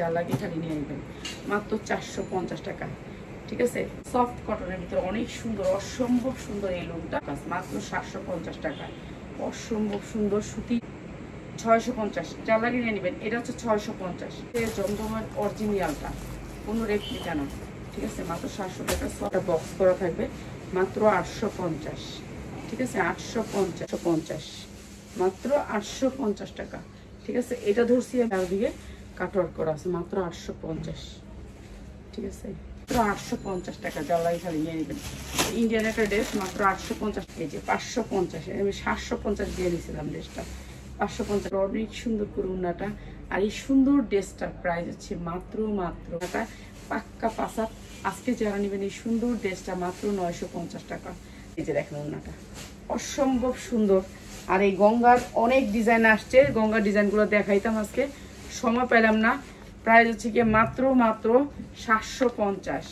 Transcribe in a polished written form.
যা লাগে খালি নিয়ে নেবেন মাত্র 450 টাকা। ঠিক আছে, সফট কটনের ভিতরে অনেক সুন্দর, অসম্ভব সুন্দর এই লুকটা মাত্র 750 টাকা। অসম্ভব সুন্দর সুতি 650, যা লাগে নিয়ে নেবেন। এটা হচ্ছে 650, জমজমের অরিজিনালটা, কোনো রেপ্লিকা না। ঠিক আছে, মাত্র 700 টাকা। একটা বক্স করা থাকবে মাত্র 850। ঠিক আছে, 850 মাত্র 850 টাকা। ঠিক আছে, এটা ধরছি চারদিকে কাটওয়ার্ক করা আছে মাত্র 850। ঠিক আছে, মাত্র 850 টাকা, যা লাগে খালি নিয়ে নেবেন। ইন্ডিয়ান একটা ড্রেস মাত্র 850 কেজি, 550, আমি 750 দিয়ে নিয়েছিলাম ড্রেসটা। 550 অনেক সুন্দর করে উন্নাটা। আর এই সুন্দর ড্রেসটার প্রাইস হচ্ছে মাত্র টাকা, পাক্কা পাসার। আজকে যারা নেবেন এই সুন্দর ড্রেসটা মাত্র 950 টাকা। এই যে দেখেন উন্নাটা অসম্ভব সুন্দর। আর এই গঙ্গার অনেক ডিজাইন আসছে, গঙ্গার ডিজাইনগুলো দেখাইতাম, আজকে সময় পেলাম না। প্রাইস হচ্ছে কি মাত্র 750।